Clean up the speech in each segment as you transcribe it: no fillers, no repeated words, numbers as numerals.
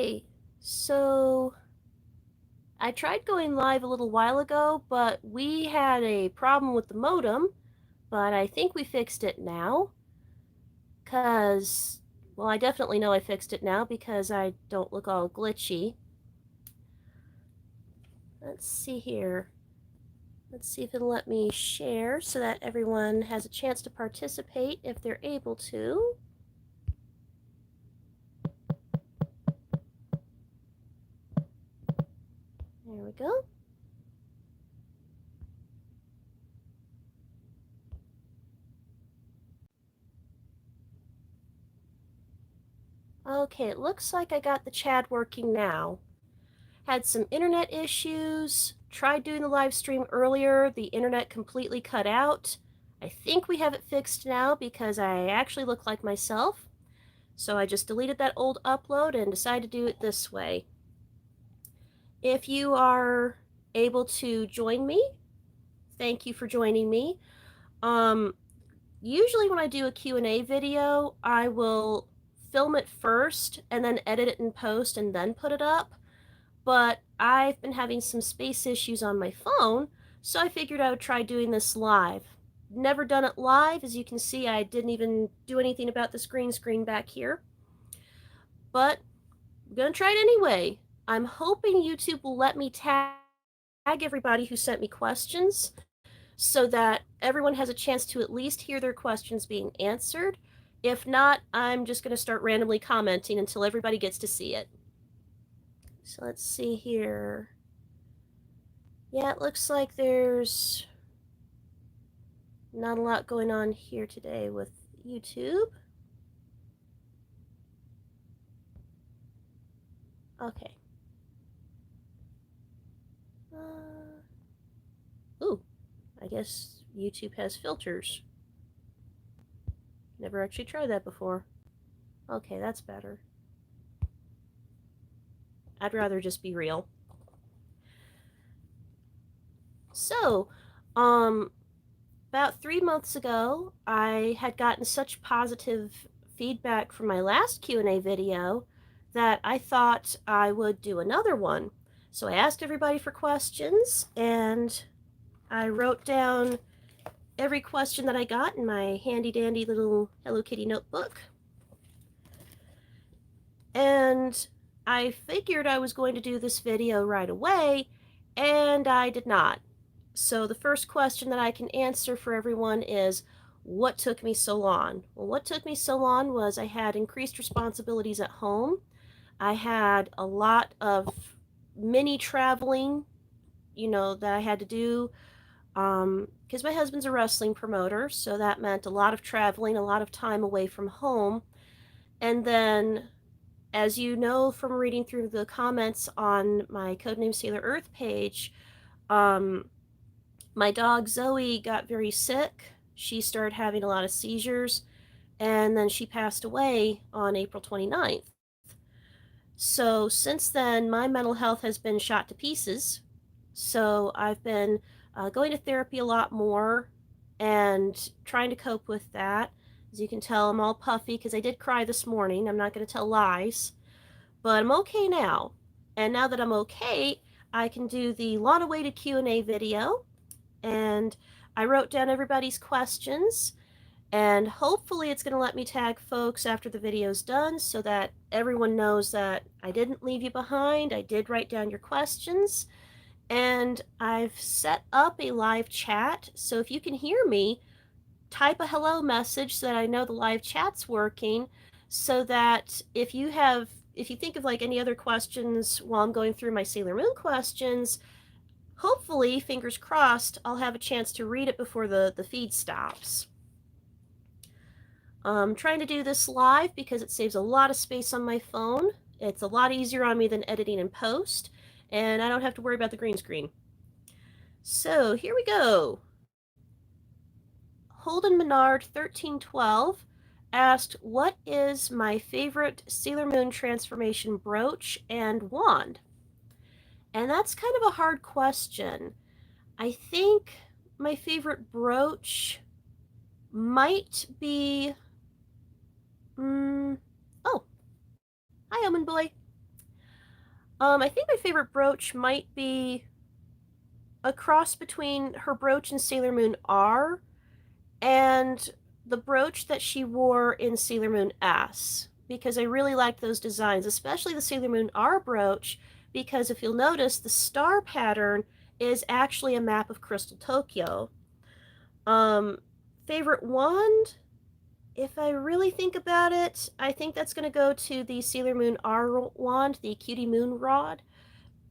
Okay, so I tried going live a little while ago, but we had a problem with the modem, but I think we fixed it now. Well, I definitely know I fixed it now because I don't look all glitchy. Let's see here. Let's see if it'll let me share so that everyone has a chance to participate if they're able to. There we go. Okay, it looks like I got the chat working now. Had some internet issues, tried doing the live stream earlier, the internet completely cut out. I think we have it fixed now because I actually look like myself. So I just deleted that old upload and decided to do it this way. If you are able to join me, thank you for joining me. Usually when I do a Q&A video, I will film it first and then edit it in post and then put it up. But I've been having some space issues on my phone, so I figured I would try doing this live. Never done it live. As you can see, I didn't even do anything about this green screen back here. But I'm going to try it anyway. I'm hoping YouTube will let me tag everybody who sent me questions so that everyone has a chance to at least hear their questions being answered. If not, I'm just going to start randomly commenting until everybody gets to see it. So let's see here. Yeah, it looks like there's not a lot going on here today with YouTube. Okay. Ooh, I guess YouTube has filters. Never actually tried that before. Okay, that's better. I'd rather just be real. So, about 3 months ago, I had gotten such positive feedback from my last Q&A video that I thought I would do another one. So I asked everybody for questions, and I wrote down every question that I got in my handy-dandy little Hello Kitty notebook. And I figured I was going to do this video right away, and I did not. So the first question that I can answer for everyone is, what took me so long? Well, what took me so long was I had increased responsibilities at home. I had a lot of mini traveling, that I had to do because my husband's a wrestling promoter, so that meant a lot of traveling, a lot of time away from home. And then, as you know from reading through the comments on my Codename Sailor Earth page, my dog Zoe got very sick. She started having a lot of seizures, and then she passed away on April 29th. So since then, my mental health has been shot to pieces. So I've been going to therapy a lot more and trying to cope with that. As you can tell, I'm all puffy because I did cry this morning. I'm not going to tell lies, but I'm okay now. And now that I'm okay, I can do the long-awaited Q&A video. And I wrote down everybody's questions, and hopefully it's going to let me tag folks after the video's done so that everyone knows that I didn't leave you behind. I did write down your questions. And I've set up a live chat, so if you can hear me, type a hello message so that I know the live chat's working, so that if you think of like any other questions while I'm going through my Sailor Moon questions, hopefully, fingers crossed, I'll have a chance to read it before the feed stops. I'm trying to do this live because it saves a lot of space on my phone. It's a lot easier on me than editing in post, and I don't have to worry about the green screen. So here we go. Holden Menard 1312 asked, what is my favorite Sailor Moon transformation brooch and wand? And that's kind of a hard question. I think my favorite brooch might be... Oh, hi, Omen Boy. I think my favorite brooch might be a cross between her brooch in Sailor Moon R and the brooch that she wore in Sailor Moon S, because I really liked those designs, especially the Sailor Moon R brooch, because if you'll notice, the star pattern is actually a map of Crystal Tokyo. Um, Favorite wand? If I really think about it, I think that's going to go to the Sailor Moon R wand, the Cutie Moon rod,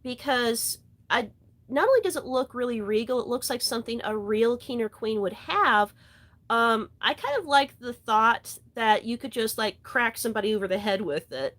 because I not only does it look really regal, it looks like something a real king or queen would have. I kind of like the thought that you could just like crack somebody over the head with it.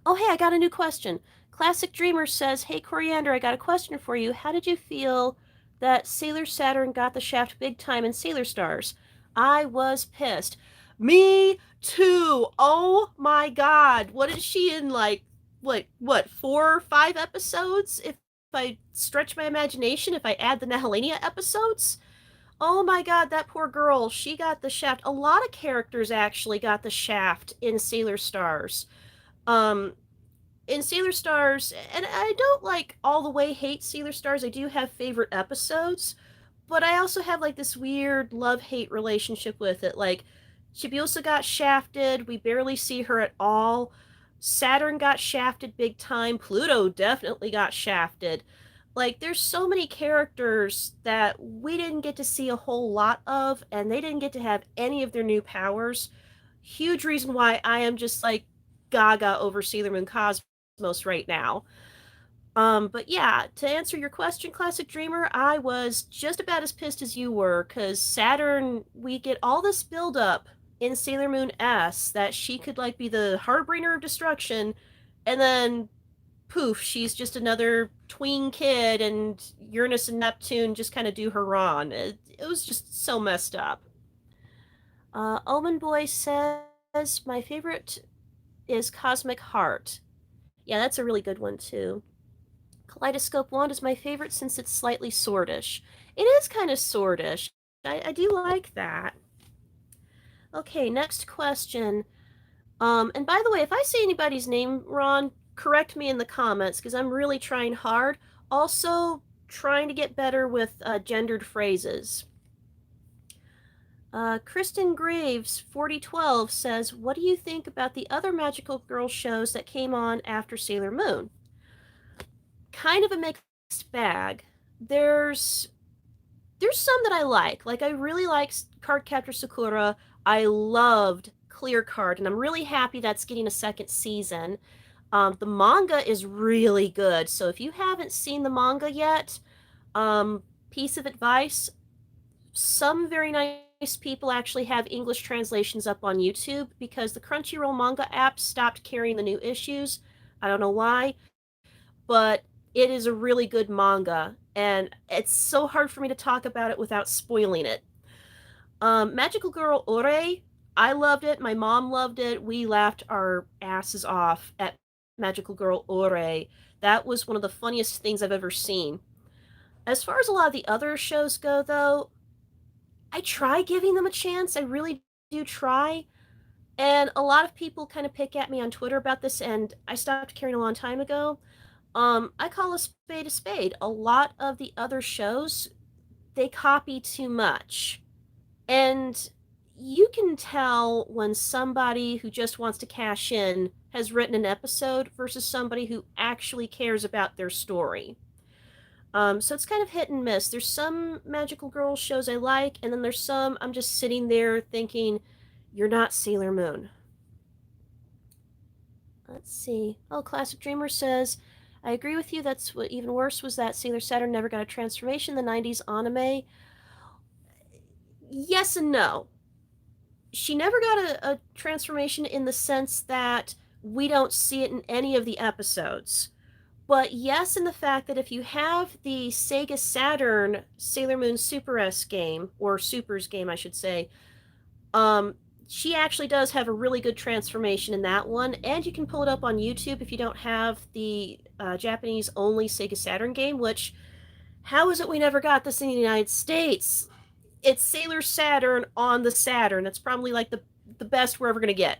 Oh, hey, I got a new question. Classic Dreamer says, "Hey, Coriander, I got a question for you. How did you feel that Sailor Saturn got the shaft big time in Sailor Stars?" I was pissed. Me too. Oh my god. What is she in, like, what 4 or 5 episodes? If I stretch my imagination, if I add the Nahelania episodes? Oh my god, that poor girl. She got the shaft. A lot of characters actually got the shaft in Sailor Stars. Um, in Sailor Stars, and I don't like all the way hate Sailor Stars. I do have favorite episodes, but I also have like this weird love-hate relationship with it. Like Chibiusa got shafted, we barely see her at all. Saturn got shafted big time. Pluto definitely got shafted. Like there's so many characters that we didn't get to see a whole lot of, and they didn't get to have any of their new powers. Huge reason why I am just like gaga over Sailor Moon Cosmos right now. But yeah, to answer your question, Classic Dreamer, I was just about as pissed as you were, because Saturn, we get all this buildup in Sailor Moon S that she could like be the harbinger of destruction, and then poof, she's just another tween kid, and Uranus and Neptune just kind of do her wrong. It was just so messed up. Omen Boy says, my favorite is Cosmic Heart. Yeah, that's a really good one too. Kaleidoscope Wand is my favorite since it's slightly swordish. It is kind of swordish. I do like that. Okay, next question. And by the way, if I say anybody's name wrong, correct me in the comments because I'm really trying hard. Also, trying to get better with gendered phrases. Kristen Graves, 4012, says, "What do you think about the other Magical Girl shows that came on after Sailor Moon?" Kind of a mixed bag. There's some that I like. Like I really like Cardcaptor Sakura. I loved Clear Card, and I'm really happy that's getting a second season. The manga is really good, so if you haven't seen the manga yet, piece of advice: some very nice people actually have English translations up on YouTube because the Crunchyroll manga app stopped carrying the new issues. I don't know why, but it is a really good manga, and it's so hard for me to talk about it without spoiling it. Magical Girl Ore, I loved it. My mom loved it. We laughed our asses off at Magical Girl Ore. That was one of the funniest things I've ever seen. As far as a lot of the other shows go, though, I try giving them a chance. I really do try. And a lot of people kind of pick at me on Twitter about this, and I stopped caring a long time ago. I call a spade a spade. A lot of the other shows, they copy too much. And you can tell when somebody who just wants to cash in has written an episode versus somebody who actually cares about their story. So it's kind of hit and miss. There's some Magical Girl shows I like, and then there's some I'm just sitting there thinking, you're not Sailor Moon. Let's see. Oh, Classic Dreamer says, I agree with you. That's what even worse was that Sailor Saturn never got a transformation in the 90s anime. Yes and no. She never got a transformation in the sense that we don't see it in any of the episodes. But yes, in the fact that if you have the Sega Saturn Sailor Moon Super S game, or Super's game, I should say, um, she actually does have a really good transformation in that one, and you can pull it up on YouTube if you don't have the Japanese only Sega Saturn game, which, how is it we never got this in the United States? It's Sailor Saturn on the Saturn. That's probably like the best we're ever going to get.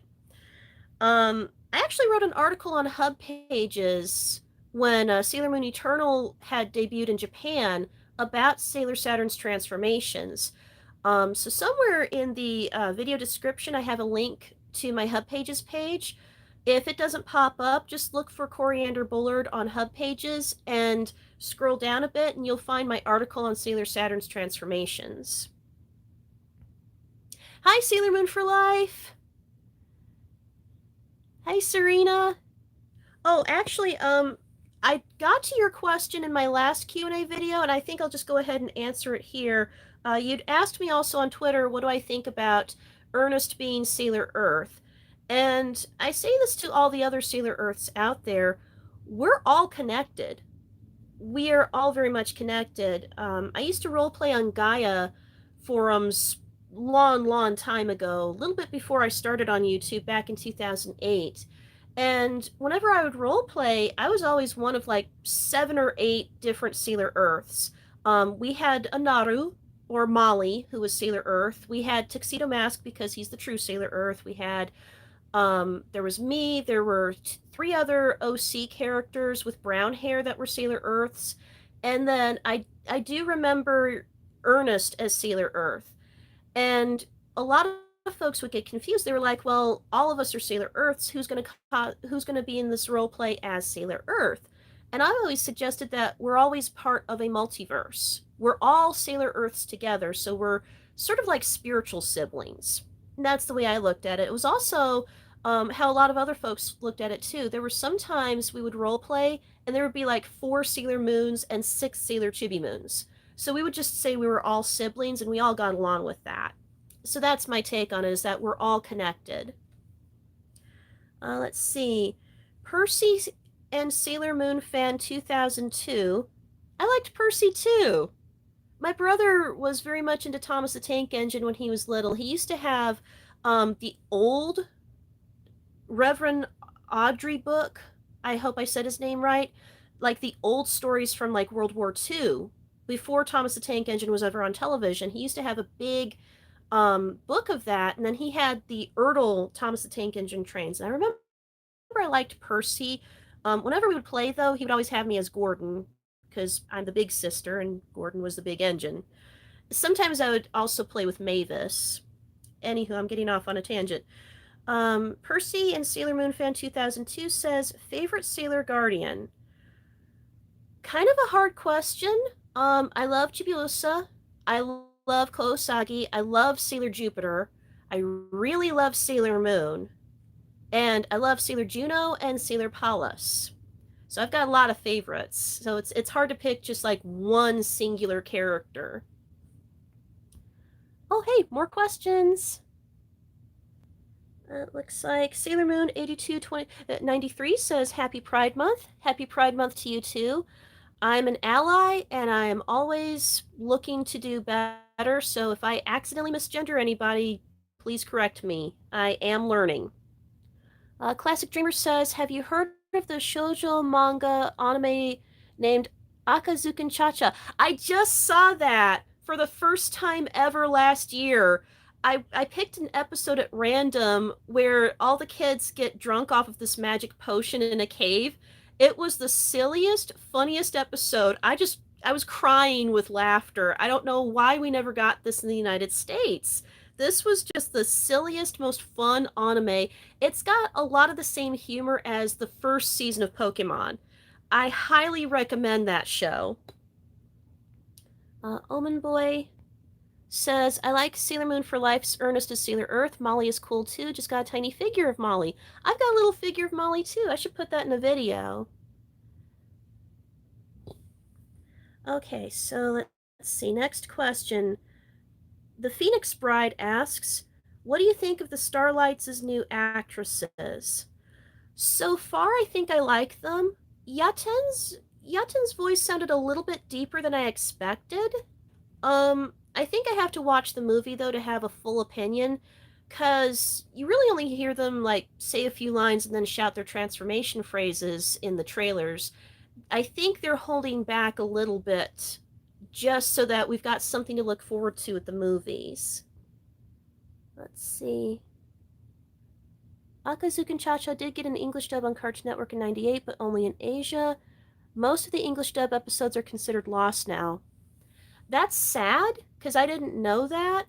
I actually wrote an article on Hub Pages when Sailor Moon Eternal had debuted in Japan about Sailor Saturn's transformations. So somewhere in the video description, I have a link to my Hub Pages page. If it doesn't pop up, just look for Coriander Bullard on Hub Pages and scroll down a bit, and you'll find my article on Sailor Saturn's transformations. Hi, Sailor Moon for Life. Hi, Serena. Oh, actually, I got to your question in my last Q&A video, and I think I'll just go ahead and answer it here. You'd asked me also on Twitter, what do I think about Ernest being Sailor Earth? And I say this to all the other Sailor Earths out there, we're all connected. We are all very much connected. I used to roleplay on Gaia forums long time ago, a little bit before I started on YouTube back in 2008. And whenever I would roleplay, I was always one of like 7 or 8 different Sailor Earths. We had a Naru, or Molly, who was Sailor Earth. We had Tuxedo Mask because he's the true Sailor Earth. We had there was me. There were 3 other OC characters with brown hair that were Sailor Earths, and then I do remember Ernest as Sailor Earth, and a lot of folks would get confused. They were like, "Well, all of us are Sailor Earths. Who's gonna be in this role play as Sailor Earth?" And I always suggested that we're always part of a multiverse. We're all Sailor Earths together, so we're sort of like spiritual siblings. And that's the way I looked at it. It was also how a lot of other folks looked at it too. There were some times we would role play, and there would be like 4 Sailor Moons and 6 Sailor Chibi Moons. So we would just say we were all siblings, and we all got along with that. So that's my take on it, is that we're all connected. Let's see. Percy and Sailor Moon fan 2002. I liked Percy too. My brother was very much into Thomas the Tank Engine when he was little. He used to have the old Reverend Audrey book. I hope I said his name right. Like the old stories from like World War II, before Thomas the Tank Engine was ever on television. He used to have a big book of that, and then he had the Ertl Thomas the Tank Engine trains. And I remember I liked Percy. Whenever we would play, though, he would always have me as Gordon, because I'm the big sister and Gordon was the big engine. Sometimes I would also play with Mavis. Anywho, I'm getting off on a tangent. Percy and Sailor Moon fan 2002 says, favorite Sailor Guardian? Kind of a hard question. I love Chibiusa. I love Kousagi. I love Sailor Jupiter. I really love Sailor Moon. And I love Sailor Juno and Sailor Pallas. So I've got a lot of favorites. So it's hard to pick just like one singular character. Oh, hey, more questions. Looks like Sailor Moon 8293 says Happy Pride Month. Happy Pride Month to you too. I'm an ally and I am always looking to do better, so if I accidentally misgender anybody, please correct me. I am learning. Classic Dreamer says, have you heard of the shoujo manga anime named Akazukin Cha-Cha? I just saw that for the first time ever last year. I picked an episode at random where all the kids get drunk off of this magic potion in a cave. It was the silliest, funniest episode. I was crying with laughter. I don't know why we never got this in the United States. This was just the silliest, most fun anime. It's got a lot of the same humor as the first season of Pokemon. I highly recommend that show. Omen Boy says, I like Sailor Moon for Life's Ernest as Sailor Earth. Molly is cool too. Just got a tiny figure of Molly. I've got a little figure of Molly too. I should put that in a video. Okay, so let's see. Next question. The Phoenix Bride asks, what do you think of the Starlights' new actresses? So far, I think I like them. Yaten's voice sounded a little bit deeper than I expected. I think I have to watch the movie, though, to have a full opinion, because you really only hear them, like, say a few lines and then shout their transformation phrases in the trailers. I think they're holding back a little bit, just so that we've got something to look forward to at the movies. Let's see. Akazukin Cha-Cha did get an English dub on Cartoon Network in 98, but only in Asia. Most of the English dub episodes are considered lost now. That's sad, because I didn't know that.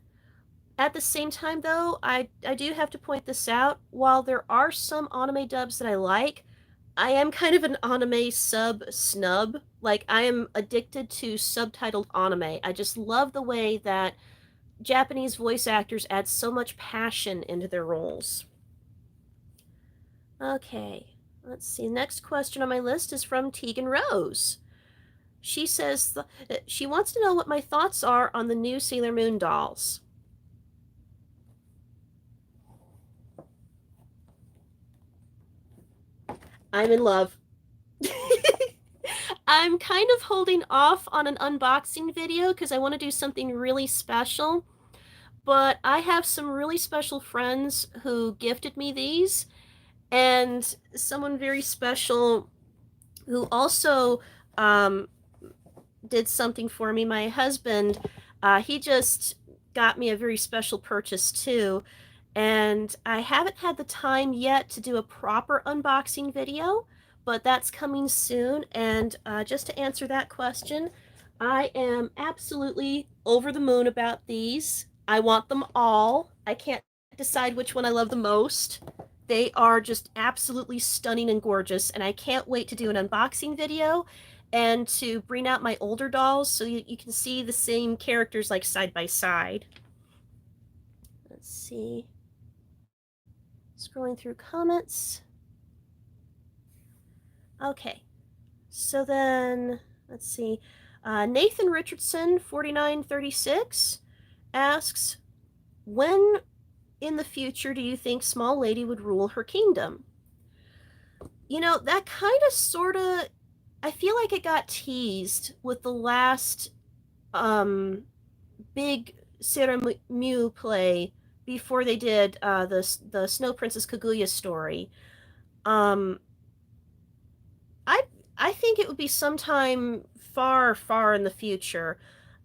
At the same time, though, I do have to point this out. While there are some anime dubs that I like, I am kind of an anime sub snub. Like, I am addicted to subtitled anime. I just love the way that Japanese voice actors add so much passion into their roles. Okay, let's see. Next question on my list is from Tegan Rose. She says she wants to know what my thoughts are on the new Sailor Moon dolls. I'm in love. I'm kind of holding off on an unboxing video because I want to do something really special. But I have some really special friends who gifted me these, and someone very special who also um, did something for me. My husband, he just got me a very special purchase too. And I haven't had the time yet to do a proper unboxing video, but that's coming soon. And just to answer that question, I am absolutely over the moon about these. I want them all. I can't decide which one I love the most. They are just absolutely stunning and gorgeous, and I can't wait to do an unboxing video and to bring out my older dolls so you can see the same characters like side by side. Let's see. Scrolling through comments. Okay, so then let's see. Nathan Richardson, 4936, asks, when in the future do you think Small Lady would rule her kingdom? You know, that kind of sort of, I feel like it got teased with the last big Sailor Mew play before they did the Snow Princess Kaguya story. Um, I I think it would be sometime far, far in the future.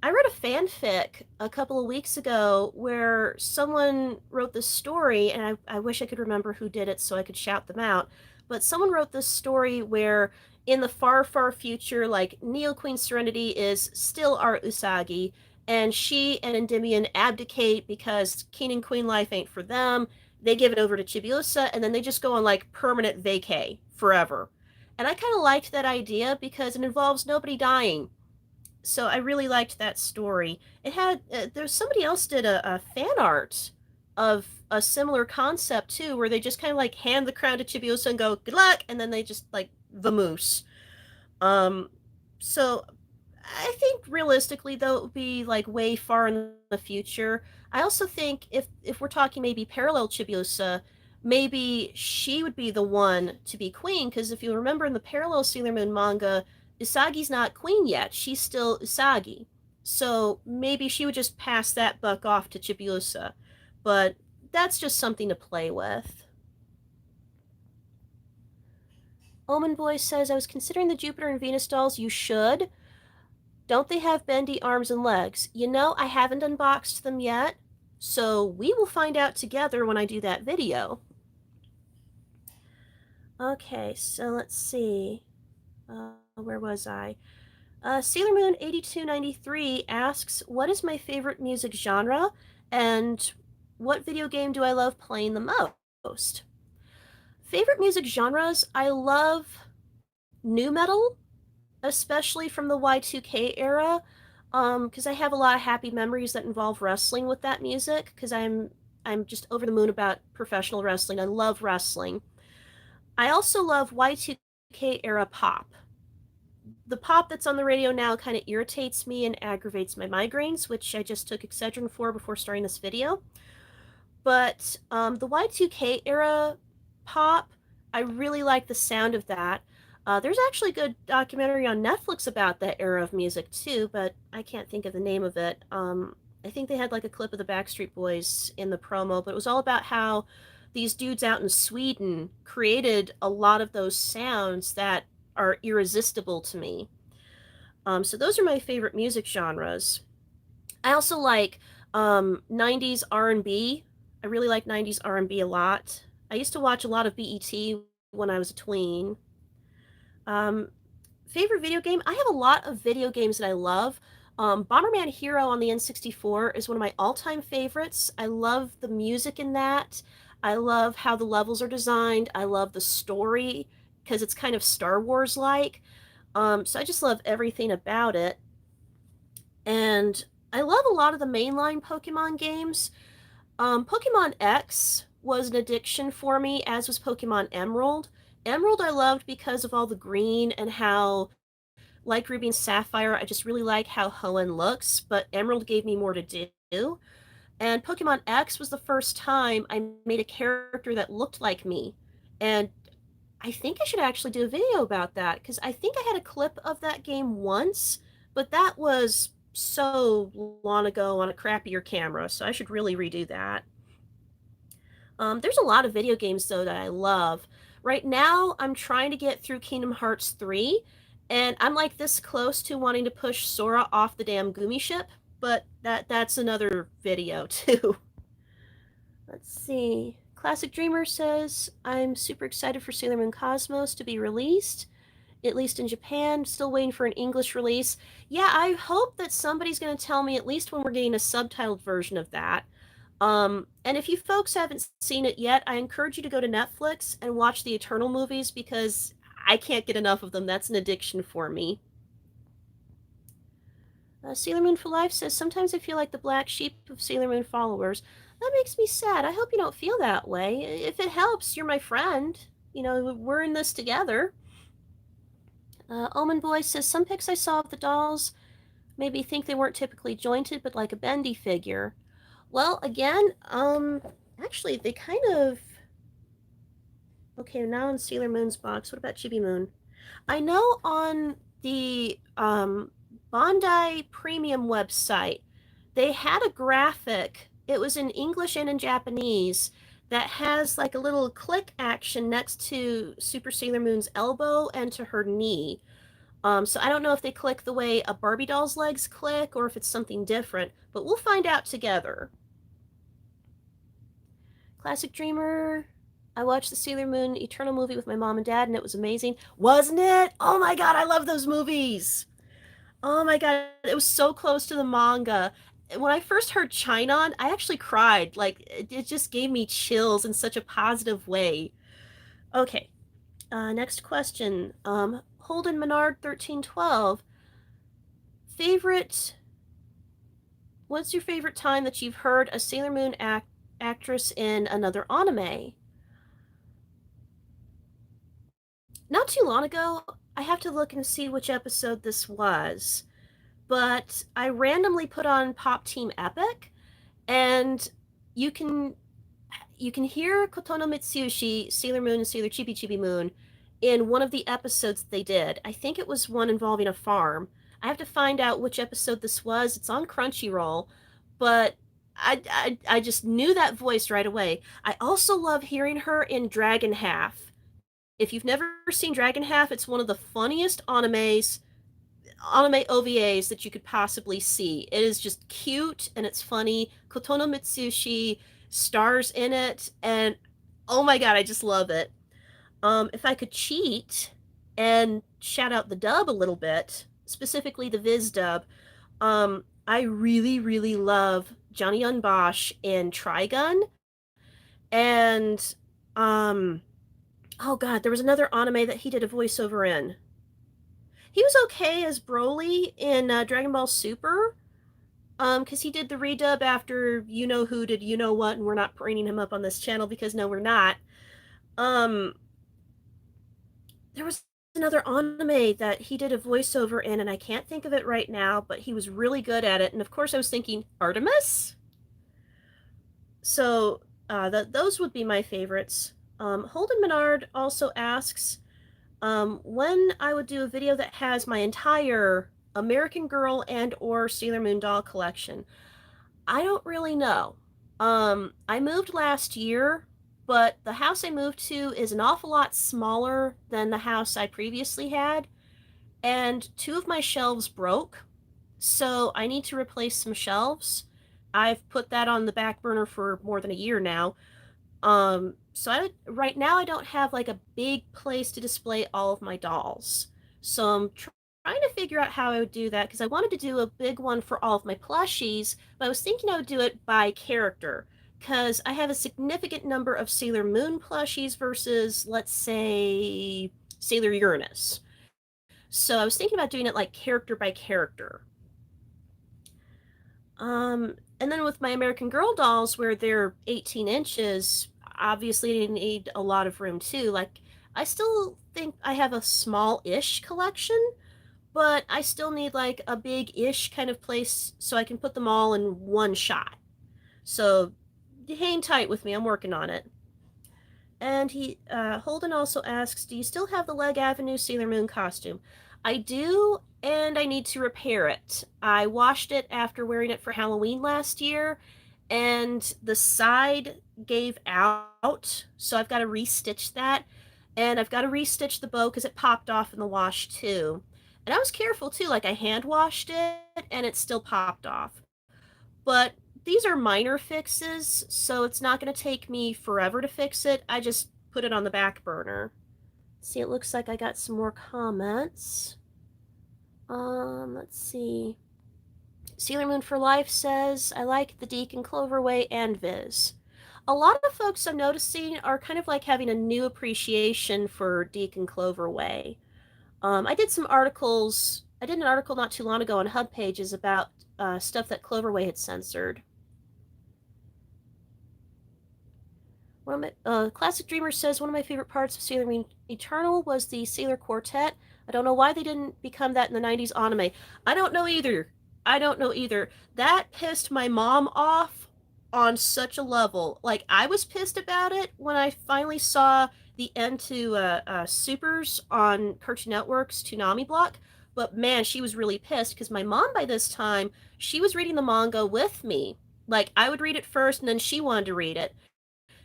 I read a fanfic a couple of weeks ago where someone wrote this story, and I wish I could remember who did it so I could shout them out. But someone wrote this story where, in the far, far future, like Neo Queen Serenity is still our Usagi, and she and Endymion abdicate because King and Queen life ain't for them. They give it over to Chibiusa, and then they just go on like permanent vacay forever. And I kind of liked that idea because it involves nobody dying. So I really liked that story. It had there's somebody else did a fan art of a similar concept too, where they just kind of like hand the crown to Chibiusa and go good luck, and then they just like vamoose. Um, so I think realistically though it would be like way far in the future. I also think if we're talking maybe parallel Chibiusa, maybe she would be the one to be queen, because if you remember in the parallel Sailor Moon manga, Usagi's not queen yet. She's still Usagi. So maybe she would just pass that buck off to Chibiusa. But that's just something to play with. Omen Boy says, I was considering the Jupiter and Venus dolls. You should. Don't they have bendy arms and legs? You know, I haven't unboxed them yet. So we will find out together when I do that video. Okay, so let's see. Where was I? Sailor Moon 8293 asks, what is my favorite music genre? And what video game do I love playing the most? Favorite music genres? I love nu metal, especially from the Y2K era, because I have a lot of happy memories that involve wrestling with that music, because I'm just over the moon about professional wrestling. I love wrestling. I also love Y2K era pop. The pop that's on the radio now kind of irritates me and aggravates my migraines, which I just took Excedrin for before starting this video. But the Y2K era pop, I really like the sound of that. There's actually a good documentary on Netflix about that era of music too, but I can't think of the name of it. I think they had like a clip of the Backstreet Boys in the promo, but it was all about how these dudes out in Sweden created a lot of those sounds that are irresistible to me. So those are my favorite music genres. I also like 90s R&B. I really like 90s R&B a lot. I used to watch a lot of BET when I was a tween. Um, Favorite video game? I have a lot of video games that I love. Bomberman Hero on the N64 is one of my all-time favorites. I love the music in that. I love how the levels are designed. I love the story because it's kind of Star Wars-like. So I just love everything about it. And I love a lot of the mainline Pokemon games. Pokemon X was an addiction for me, as was Pokemon Emerald. Emerald I loved because of all the green and how, like Ruby and Sapphire, I just really like how Hoenn looks, but Emerald gave me more to do. And Pokemon X was the first time I made a character that looked like me. And I think I should actually do a video about that because I think I had a clip of that game once, but that was so long ago on a crappier camera, so I should really redo that. There's a lot of video games though that I love. Right now, I'm trying to get through Kingdom Hearts 3, and I'm like this close to wanting to push Sora off the damn Gumi ship, but that's another video too. Let's see. Classic Dreamer says, I'm super excited for Sailor Moon Cosmos to be released, at least in Japan. Still waiting for an English release. Yeah, I hope that somebody's going to tell me at least when we're getting a subtitled version of that. And if you folks haven't seen it yet, I encourage you to go to Netflix and watch the Eternal movies because I can't get enough of them. That's an addiction for me. Sailor Moon for Life says, sometimes I feel like the black sheep of Sailor Moon followers. That makes me sad. I hope you don't feel that way. If it helps, you're my friend. You know, we're in this together. Omen Boy says, some pics I saw of the dolls made me think they weren't typically jointed, but like a bendy figure. Well, again, actually, they kind of... Okay, now in Sailor Moon's box, what about Chibi Moon? I know on the Bandai Premium website, they had a graphic. It was in English and in Japanese that has like a little click action next to Super Sailor Moon's elbow and to her knee. So I don't know if they click the way a Barbie doll's legs click or if it's something different, but we'll find out together. Classic Dreamer. I watched the Sailor Moon Eternal movie with my mom and dad, and it was amazing. Wasn't it? Oh my god, I love those movies. Oh my god, it was so close to the manga. When I first heard Chinon, I actually cried. Like, it just gave me chills in such a positive way. Okay, next question. Holden Menard 1312. What's your favorite time that you've heard a Sailor Moon actress in another anime? Not too long ago, I have to look and see which episode this was, but I randomly put on Pop Team Epic, and you can hear Kotono Mitsuyoshi, Sailor Moon and Sailor Chibi Chibi Moon in one of the episodes they did. I think it was one involving a farm. I have to find out which episode this was. It's on Crunchyroll, but I just knew that voice right away. I also love hearing her in Dragon Half. If you've never seen Dragon Half, it's one of the funniest anime OVAs that you could possibly see. It is just cute and it's funny. Kotono Mitsushi stars in it, and oh my god, I just love it. If I could cheat and shout out the dub a little bit, specifically the Viz dub, I really, really love Johnny Yun Bosch in Trigun, and oh god, there was another anime that he did a voiceover in. He was okay as Broly in Dragon Ball Super, because he did the redub after You Know Who did You Know What, and we're not bringing him up on this channel because no, we're not. There was another anime that he did a voiceover in, and I can't think of it right now, but he was really good at it. And of course, I was thinking Artemis. So those would be my favorites. Holden Menard also asks when I would do a video that has my entire American Girl and or Sailor Moon doll collection. I don't really know. I moved last year, but the house I moved to is an awful lot smaller than the house I previously had, and 2 of my shelves broke, so I need to replace some shelves. I've put that on the back burner for more than a year now. right now I don't have like a big place to display all of my dolls. So I'm trying to figure out how I would do that because I wanted to do a big one for all of my plushies, but I was thinking I would do it by character because I have a significant number of Sailor Moon plushies versus, let's say, Sailor Uranus. So I was thinking about doing it like character by character. And then with my American Girl dolls, where they're 18 inches, obviously they need a lot of room too. Like, I still think I have a small-ish collection, but I still need like a big-ish kind of place so I can put them all in one shot. So hang tight with me, I'm working on it. And Holden also asks, do you still have the Leg Avenue Sailor Moon costume? I do, and I need to repair it. I washed it after wearing it for Halloween last year, and the side gave out, so I've got to restitch that. And I've got to restitch the bow because it popped off in the wash too. And I was careful too, like I hand washed it and it still popped off. But these are minor fixes, so it's not going to take me forever to fix it. I just put it on the back burner. See, it looks like I got some more comments. Let's see. Sailor Moon for Life says, I like the Deacon Cloverway and Viz. A lot of folks I'm noticing are kind of like having a new appreciation for Deacon Cloverway. I did an article not too long ago on Hub Pages about stuff that Cloverway had censored. Classic Dreamer says, one of my favorite parts of Sailor Moon Eternal was the Sailor Quartet. I don't know why they didn't become that in the 90s anime. I don't know either. That pissed my mom off on such a level. Like, I was pissed about it when I finally saw the end to Supers on Cartoon Network's Toonami block. But man, she was really pissed because my mom, by this time, she was reading the manga with me. Like, I would read it first and then she wanted to read it.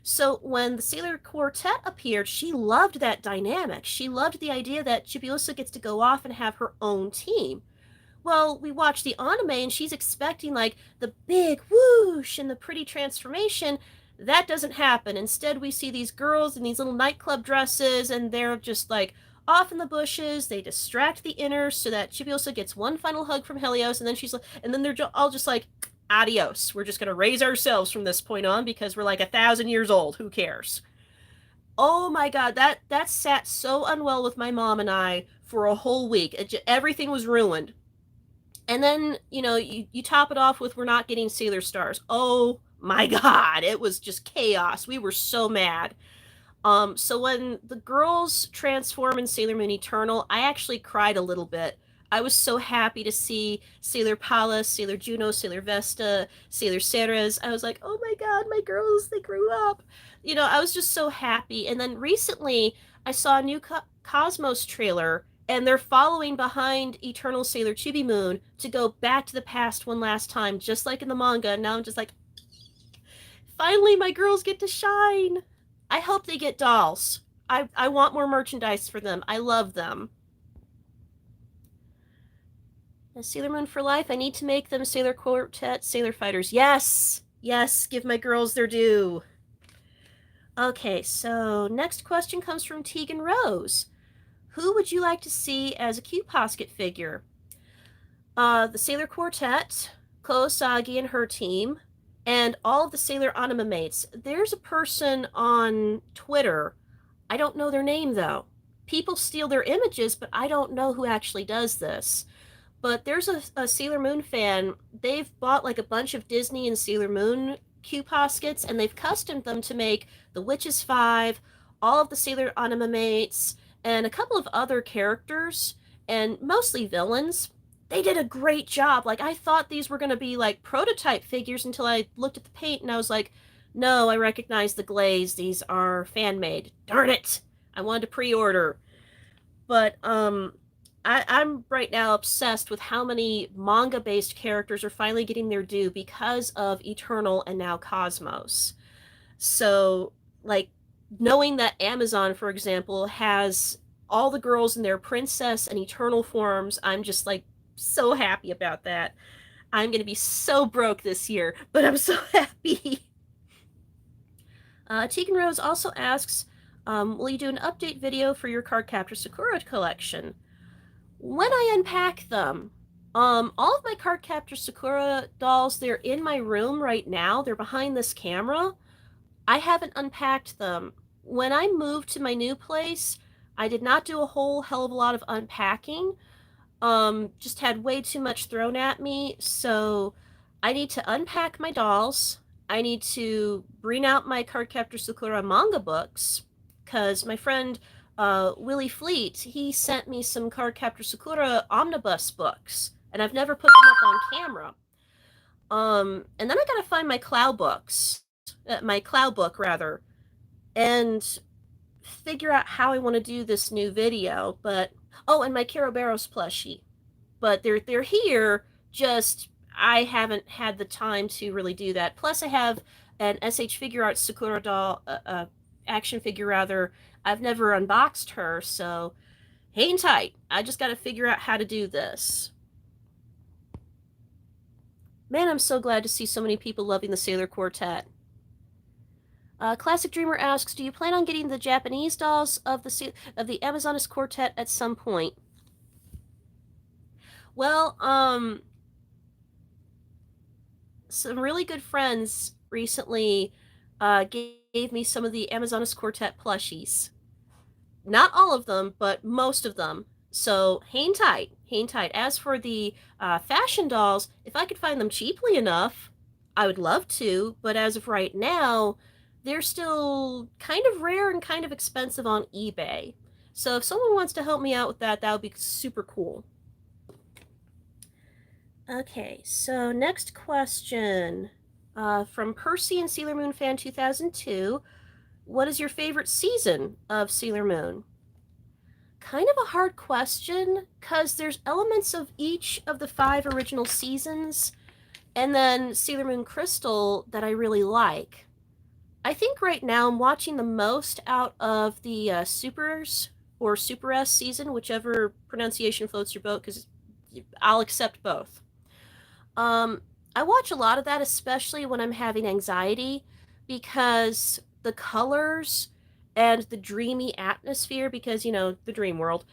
So when the Sailor Quartet appeared, she loved that dynamic. She loved the idea that Chibiusa gets to go off and have her own team. Well, we watch the anime and she's expecting like the big whoosh and the pretty transformation. That doesn't happen. Instead, we see these girls in these little nightclub dresses and they're just like off in the bushes. They distract the inners so that Chibiusa gets one final hug from Helios, and then she's like, and then they're all just like, adios. We're just going to raise ourselves from this point on because we're like 1,000 years old. Who cares? Oh my god, that sat so unwell with my mom and I for a whole week. Everything was ruined. And then, you top it off with we're not getting Sailor Stars. Oh my god, it was just chaos. We were so mad. So when the girls transform in Sailor Moon Eternal, I actually cried a little bit. I was so happy to see Sailor Pallas, Sailor Juno, Sailor Vesta, Sailor Ceres. I was like, oh my god, my girls, they grew up. I was just so happy. And then recently, I saw a new Cosmos trailer, and they're following behind Eternal Sailor Chibi Moon to go back to the past one last time, just like in the manga. And now I'm just like, finally, my girls get to shine. I hope they get dolls. I want more merchandise for them. I love them. Sailor Moon for Life, I need to make them Sailor Quartet Sailor Fighters. Yes! Yes, give my girls their due. Okay, so next question comes from Tegan Rose. Who would you like to see as a Q-Posket figure? The Sailor Quartet, Koosagi and her team, and all of the Sailor Anima mates. There's a person on Twitter. I don't know their name, though. People steal their images, but I don't know who actually does this. But there's a Sailor Moon fan. They've bought like a bunch of Disney and Sailor Moon Q-Poskets, and they've customed them to make the Witches 5, all of the Sailor Anima mates, and a couple of other characters, and mostly villains. They did a great job. Like, I thought these were going to be like prototype figures until I looked at the paint and I was like, no, I recognize the glaze. These are fan-made. Darn it! I wanted to pre-order. But, I'm right now obsessed with how many manga-based characters are finally getting their due because of Eternal and now Cosmos. So, like, knowing that Amazon, for example, has all the girls in their princess and Eternal forms, I'm just, like, so happy about that. I'm going to be so broke this year, but I'm so happy. Tegan Rose also asks, will you do an update video for your Cardcaptor Sakura collection? When I unpack them, all of my Cardcaptor Sakura dolls, they're in my room right now. They're behind this camera. I haven't unpacked them. When I moved to my new place, I did not do a whole hell of a lot of unpacking. Just had way too much thrown at me, so I need to unpack my dolls. I need to bring out my Cardcaptor Sakura manga books, because my friend Willie Fleet, he sent me some Cardcaptor Sakura omnibus books, and I've never put them up on camera. And then I gotta find my Clow books, my Clow book rather, and figure out how I want to do this new video. But oh, and my Keroberos plushie, but they're here. Just I haven't had the time to really do that. Plus, I have an SH Figure Arts Sakura doll, action figure rather. I've never unboxed her, so hang tight. I just got to figure out how to do this. Man, I'm so glad to see so many people loving the Sailor Quartet. Classic Dreamer asks, do you plan on getting the Japanese dolls of the Amazonas Quartet at some point? Well, some really good friends recently gave me some of the Amazonas Quartet plushies. Not all of them, but most of them. So hang tight, hang tight. As for the fashion dolls, if I could find them cheaply enough, I would love to. But as of right now, they're still kind of rare and kind of expensive on eBay. So if someone wants to help me out with that, that would be super cool. Okay, so next question from Percy and Sailor Moon Fan 2002. What is your favorite season of Sailor Moon? Kind of a hard question, because there's elements of each of the 5 original seasons, and then Sailor Moon Crystal that I really like. I think right now I'm watching the most out of the Supers or Super S season, whichever pronunciation floats your boat, because I'll accept both. I watch a lot of that, especially when I'm having anxiety, because the colors and the dreamy atmosphere, because, you know, the dream world,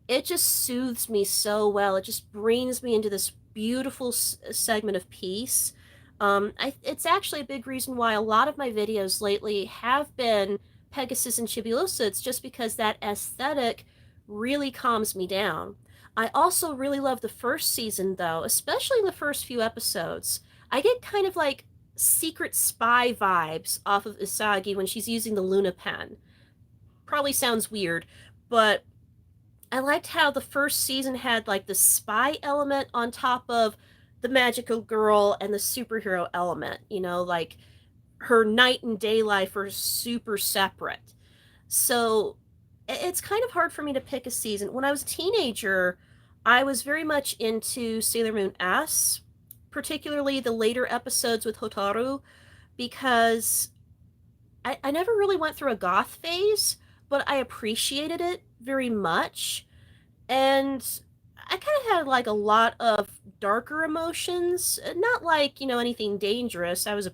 it just soothes me so well. It just brings me into this beautiful segment of peace. It's actually a big reason why a lot of my videos lately have been Pegasus and Chibiusa. It's just because that aesthetic really calms me down. I also really love the first season, though, especially in the first few episodes. I get kind of like secret spy vibes off of Usagi when she's using the Luna pen. Probably sounds weird, but I liked how the first season had like the spy element on top of the magical girl and the superhero element. You know, like her night and day life are super separate. So it's kind of hard for me to pick a season. When I was a teenager, I was very much into Sailor Moon S, particularly the later episodes with Hotaru, because I never really went through a goth phase, but I appreciated it very much. And I kind of had like a lot of darker emotions. Not like, you know, anything dangerous. I was a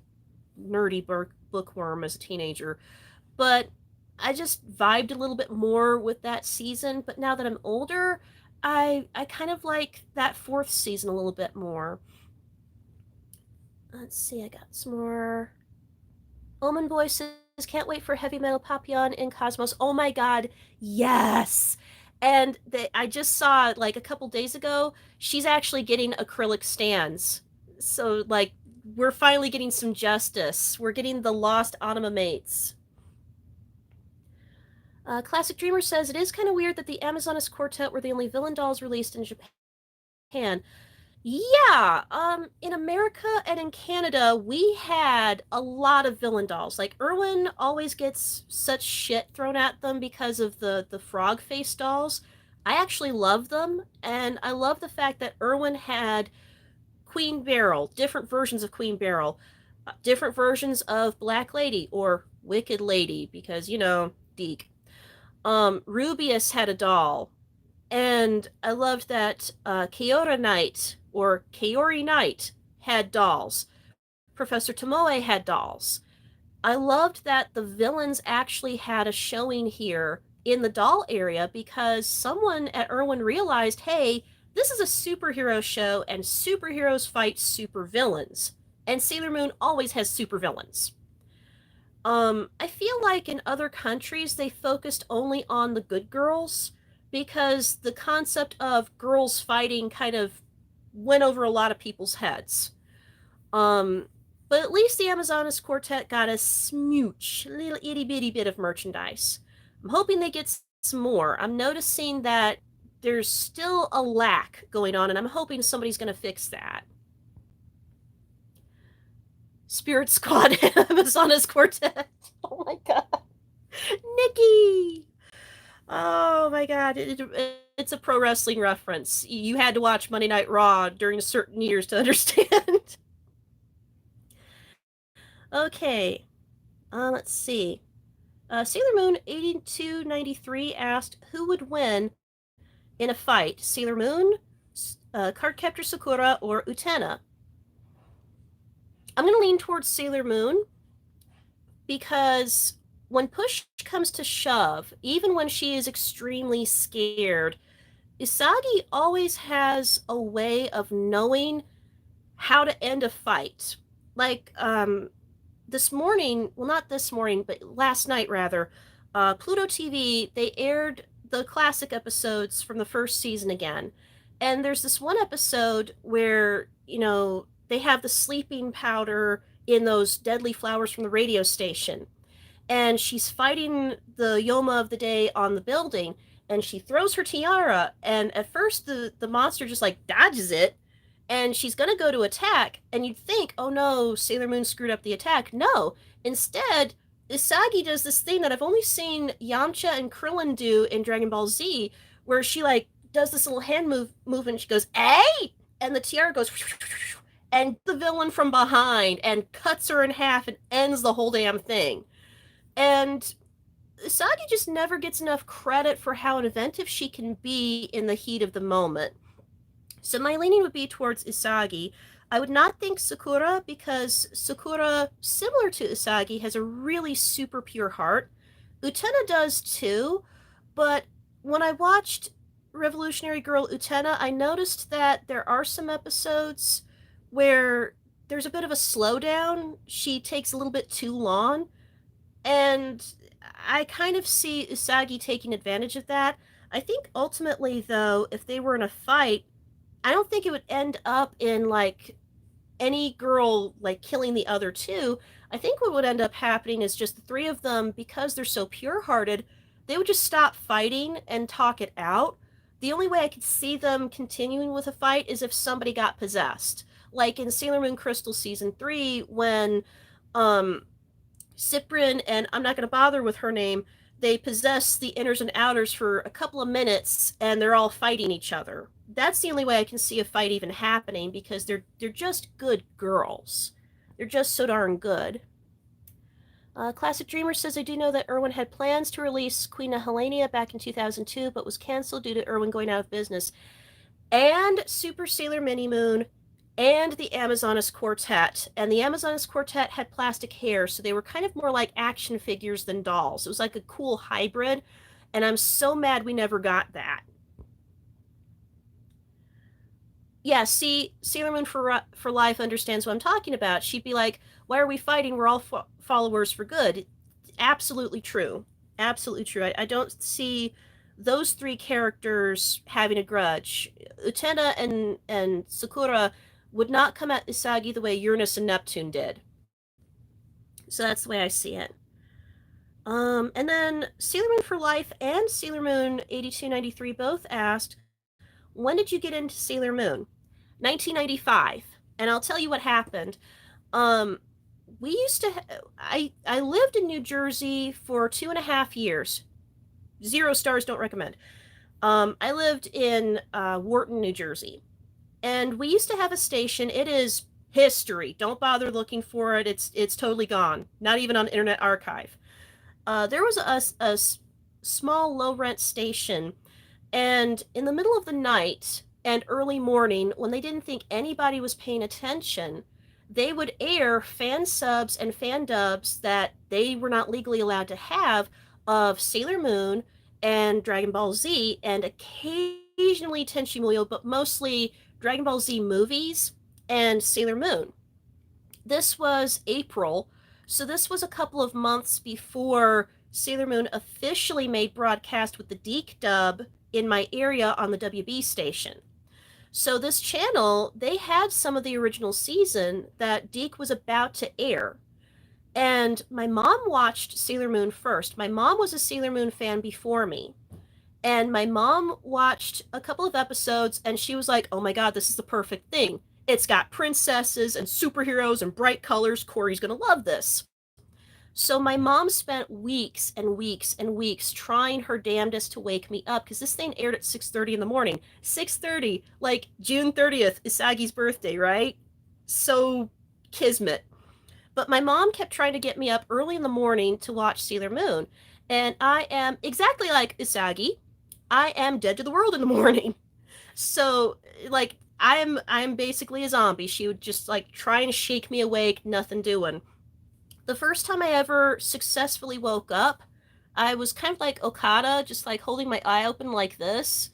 nerdy bookworm as a teenager. But I just vibed a little bit more with that season. But now that I'm older, I kind of like that 4th season a little bit more. Let's see, I got some more. Omen Boy says, can't wait for Heavy Metal Papillon in Cosmos. Oh my god, yes! And I just saw, like, a couple days ago, she's actually getting acrylic stands. So, like, we're finally getting some justice. We're getting the lost Anima mates. Classic Dreamer says, it is kind of weird that the Amazonas Quartet were the only villain dolls released in Japan. Yeah, in America and in Canada, we had a lot of villain dolls. Like, Irwin always gets such shit thrown at them because of the frog face dolls. I actually love them, and I love the fact that Irwin had Queen Beryl, different versions of Queen Beryl, different versions of Black Lady, or Wicked Lady, because, you know, Deke. Rubius had a doll, and I loved that Kaora Knight, or Kaori Knight, had dolls. Professor Tomoe had dolls. I loved that the villains actually had a showing here in the doll area because someone at Irwin realized, hey, this is a superhero show and superheroes fight supervillains. And Sailor Moon always has supervillains. I feel like in other countries they focused only on the good girls because the concept of girls fighting kind of went over a lot of people's heads. Um, but at least the Amazonas Quartet got a smooch, a little itty bitty bit of merchandise. I'm hoping they get some more. I'm noticing that there's still a lack going on, and I'm hoping somebody's going to fix that. Spirit Squad Amazonas Quartet. Oh my god. Nikki! Oh my god. It's a pro wrestling reference. You had to watch Monday Night Raw during certain years to understand. Okay. Let's see. Sailor Moon 8293 asked who would win in a fight, Sailor Moon, Cardcaptor Sakura, or Utena? I'm going to lean towards Sailor Moon because when push comes to shove, even when she is extremely scared, Isagi always has a way of knowing how to end a fight. Like, this morning, well, not this morning, but last night rather, Pluto TV, they aired the classic episodes from the first season again. And there's this one episode where, they have the sleeping powder in those deadly flowers from the radio station. And she's fighting the Yoma of the day on the building, and she throws her tiara, and at first the monster just like dodges it, and she's gonna go to attack, and you'd think, oh no, Sailor Moon screwed up the attack. No, instead, Isagi does this thing that I've only seen Yamcha and Krillin do in Dragon Ball Z, where she like does this little hand movement. She goes, "Hey!" and the tiara goes, and the villain from behind and cuts her in half and ends the whole damn thing. And Isagi just never gets enough credit for how inventive she can be in the heat of the moment. So my leaning would be towards Isagi. I would not think Sakura because Sakura, similar to Isagi, has a really super pure heart. Utena does too, but when I watched Revolutionary Girl Utena, I noticed that there are some episodes where there's a bit of a slowdown. She takes a little bit too long, and I kind of see Usagi taking advantage of that. I think ultimately, though, if they were in a fight, I don't think it would end up in like any girl like killing the other two. I think what would end up happening is just the three of them, because they're so pure hearted, they would just stop fighting and talk it out. The only way I could see them continuing with a fight is if somebody got possessed. Like in Sailor Moon Crystal Season 3, when Cyprian, and I'm not going to bother with her name, they possess the inners and outers for a couple of minutes and they're all fighting each other. That's the only way I can see a fight even happening because they're just good girls. They're just so darn good. Classic Dreamer says, I do know that Irwin had plans to release Queen of Helenia back in 2002, but was canceled due to Irwin going out of business. And Super Sailor Mini Moon and the Amazonas Quartet. And the Amazonas Quartet had plastic hair, so they were kind of more like action figures than dolls. It was like a cool hybrid, and I'm so mad we never got that. Yeah, see, Sailor Moon for Life understands what I'm talking about. She'd be like, why are we fighting? We're all followers for good. Absolutely true. Absolutely true. I don't see those three characters having a grudge. Utena and Sakura would not come at Isagi the way Uranus and Neptune did. So that's the way I see it. And then Sailor Moon for Life and Sailor Moon 8293 both asked, when did you get into Sailor Moon? 1995. And I'll tell you what happened. We used to, I lived in New Jersey for 2.5 years. 0 stars, don't recommend. I lived in Wharton, New Jersey. And we used to have a station. It is history. Don't bother looking for it. It's totally gone. Not even on Internet Archive. There was a small low rent station, and in the middle of the night and early morning, when they didn't think anybody was paying attention, they would air fan subs and fan dubs that they were not legally allowed to have of Sailor Moon and Dragon Ball Z, and occasionally Tenchi Muyo, but mostly Dragon Ball Z movies and Sailor Moon. This was April, so this was a couple of months before Sailor Moon officially made broadcast with the Deke dub in my area on the WB station. So this channel, they had some of the original season that Deke was about to air. And my mom watched Sailor Moon first. My mom was a Sailor Moon fan before me. And my mom watched a couple of episodes and she was like, oh my god, this is the perfect thing. It's got princesses and superheroes and bright colors. Corey's gonna love this. So my mom spent weeks and weeks and weeks trying her damnedest to wake me up because this thing aired at 6:30 in the morning. 6:30, like June 30th, Isagi's birthday, right? So kismet. But my mom kept trying to get me up early in the morning to watch Sailor Moon. And I am exactly like Isagi. I am dead to the world in the morning. So like I'm basically a zombie. She would just like try and shake me awake, nothing doing. The first time I ever successfully woke up, I was kind of like Okada, just like holding my eye open like this.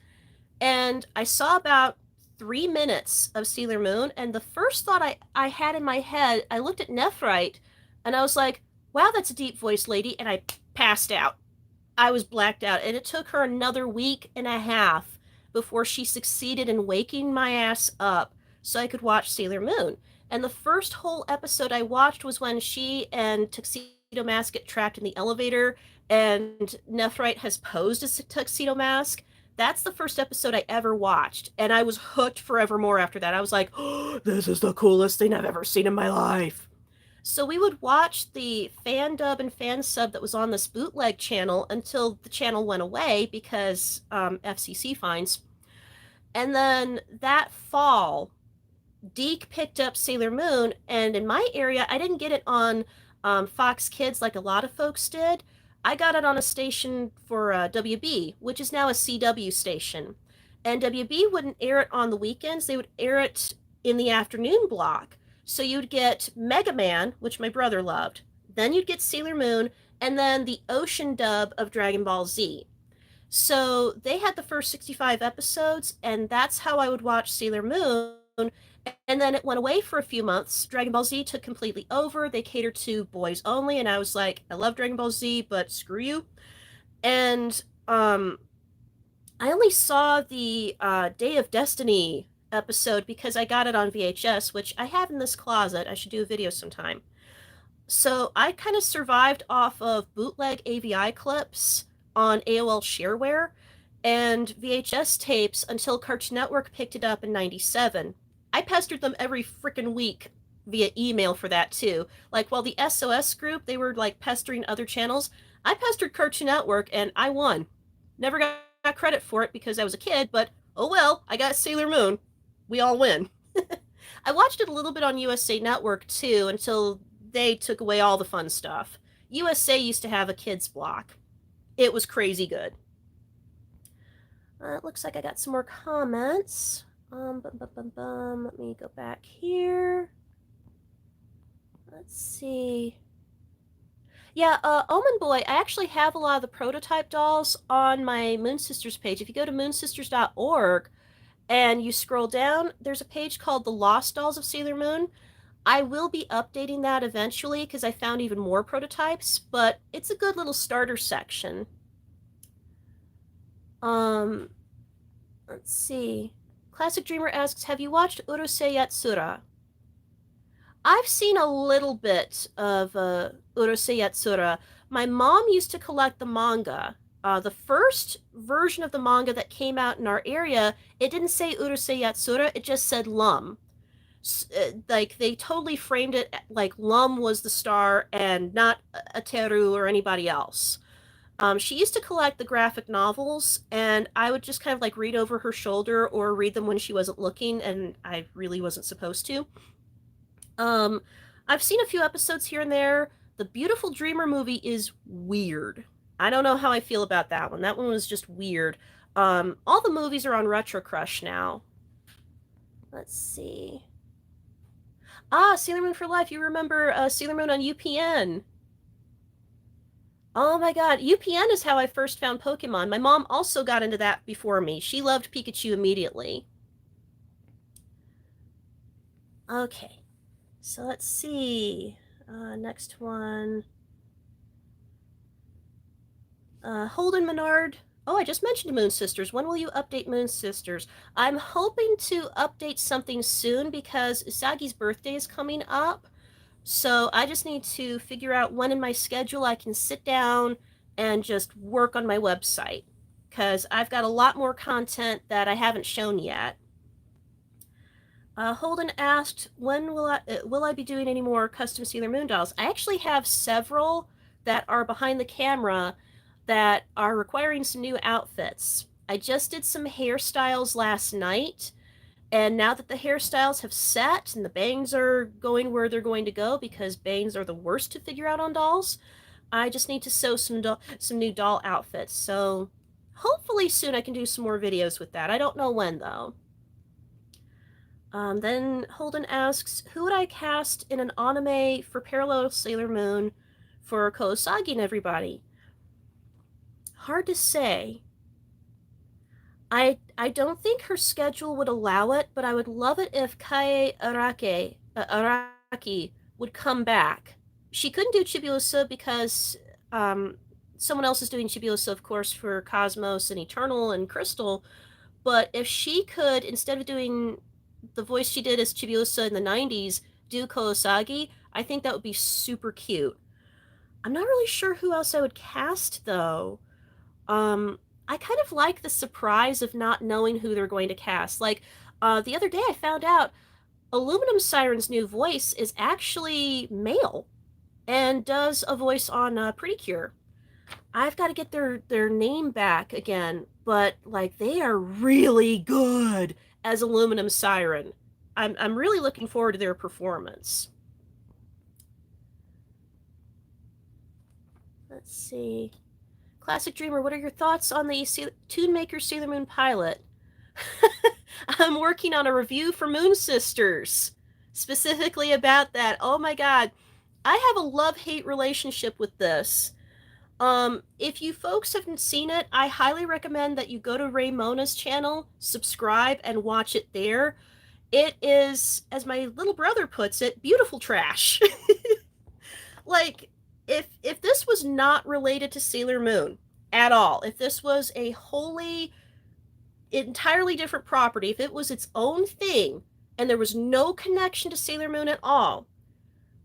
And I saw about 3 minutes of Sailor Moon. And the first thought I had in my head, I looked at Nephrite and I was like, wow, that's a deep voice lady. And I passed out. I was blacked out. And it took her another week and a half before she succeeded in waking my ass up so I could watch Sailor Moon. And the first whole episode I watched was when she and Tuxedo Mask get trapped in the elevator and Nephrite has posed as a Tuxedo Mask. That's the first episode I ever watched. And I was hooked forevermore after that. I was like, oh, this is the coolest thing I've ever seen in my life. So we would watch the fan dub and fan sub that was on this bootleg channel until the channel went away because FCC fines. And then that fall, Deke picked up Sailor Moon, and in my area, I didn't get it on Fox Kids like a lot of folks did. I got it on a station for WB, which is now a CW station. And WB wouldn't air it on the weekends, they would air it in the afternoon block. So you'd get Mega Man, which my brother loved. Then you'd get Sailor Moon, and then the Ocean dub of Dragon Ball Z. So they had the first 65 episodes, and that's how I would watch Sailor Moon. And then it went away for a few months. Dragon Ball Z took completely over. They catered to boys only, and I was like, I love Dragon Ball Z, but screw you. And I only saw the Day of Destiny episode because I got it on VHS, which I have in this closet. I should do a video sometime. So I kind of survived off of bootleg AVI clips on AOL Shareware and VHS tapes until Cartoon Network picked it up in 97. I pestered them every freaking week via email for that too. Like while the SOS group, they were like pestering other channels, I pestered Cartoon Network and I won. Never got credit for it because I was a kid, but oh well, I got Sailor Moon. We all win. I watched it a little bit on USA Network too until they took away all the fun stuff. USA used to have a kids block. It was crazy good. It looks like I got some more comments. Let me go back here. Let's see. Yeah, Omen Boy, I actually have a lot of the prototype dolls on my Moon Sisters page. If you go to moonsisters.org and you scroll down, there's a page called The Lost Dolls of Sailor Moon. I will be updating that eventually because I found even more prototypes, but it's a good little starter section. Let's see. Classic Dreamer asks, have you watched Urusei Yatsura? I've seen a little bit of Urusei Yatsura. My mom used to collect the manga. The first version of the manga that came out in our area, it didn't say Urusei Yatsura, it just said Lum. Like, they totally framed it like Lum was the star and not Ateru or anybody else. She used to collect the graphic novels, and I would just kind of like read over her shoulder or read them when she wasn't looking, and I really wasn't supposed to. I've seen a few episodes here and there. The Beautiful Dreamer movie is weird. I don't know how I feel about that one. That one was just weird. All the movies are on Retro Crush now. Let's see. Ah, Sailor Moon for Life. You remember Sailor Moon on UPN. Oh my god, UPN is how I first found Pokemon. My mom also got into that before me. She loved Pikachu immediately. Okay, so let's see. Next one. Holden Menard. Oh, I just mentioned Moon Sisters. When will you update Moon Sisters? I'm hoping to update something soon because Usagi's birthday is coming up. So I just need to figure out when in my schedule I can sit down and just work on my website. Because I've got a lot more content that I haven't shown yet. Holden asked, when will I be doing any more custom Sailor Moon dolls? I actually have several that are behind the camera that are requiring some new outfits. I just did some hairstyles last night, and now that the hairstyles have set and the bangs are going where they're going to go, because bangs are the worst to figure out on dolls, I just need to sew some new doll outfits. So hopefully soon I can do some more videos with that. I don't know when though. Then Holden asks, who would I cast in an anime for Parallel Sailor Moon for Kousagi and everybody? Hard to say. I don't think her schedule would allow it, but I would love it if Araki would come back. She couldn't do Chibiusa because someone else is doing Chibiusa, of course, for Cosmos and Eternal and Crystal. But if she could, instead of doing the voice she did as Chibiusa in the 90s, do Kousagi, I think that would be super cute. I'm not really sure who else I would cast, though. I kind of like the surprise of not knowing who they're going to cast. Like, the other day I found out Aluminum Siren's new voice is actually male and does a voice on Pretty Cure. I've got to get their name back again, but like they are really good as Aluminum Siren. I'm really looking forward to their performance. Let's see. Classic Dreamer, what are your thoughts on the Toon Maker Sailor Moon pilot? I'm working on a review for Moon Sisters, specifically about that. Oh my god. I have a love-hate relationship with this. If you folks haven't seen it, I highly recommend that you go to Raymona's channel, subscribe, and watch it there. It is, as my little brother puts it, beautiful trash. Like, if this was not related to Sailor Moon at all, if this was a wholly, entirely different property, if it was its own thing, and there was no connection to Sailor Moon at all,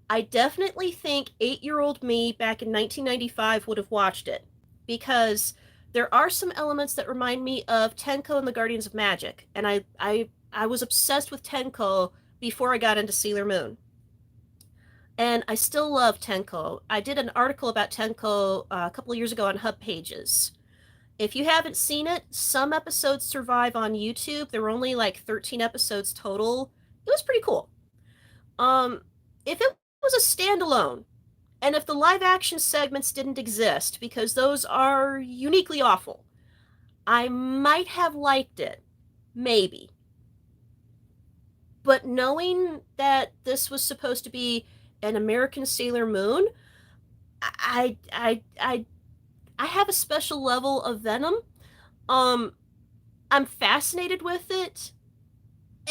I definitely think 8-year-old me back in 1995 would have watched it, because there are some elements that remind me of Tenko and the Guardians of Magic, and I was obsessed with Tenko before I got into Sailor Moon. And I still love Tenko. I did an article about Tenko a couple of years ago on Hub Pages. If you haven't seen it, some episodes survive on YouTube. There were only like 13 episodes total. It was pretty cool. If it was a standalone, and if the live action segments didn't exist, because those are uniquely awful, I might have liked it. Maybe. But knowing that this was supposed to be an American Sailor Moon, I have a special level of venom. I'm fascinated with it,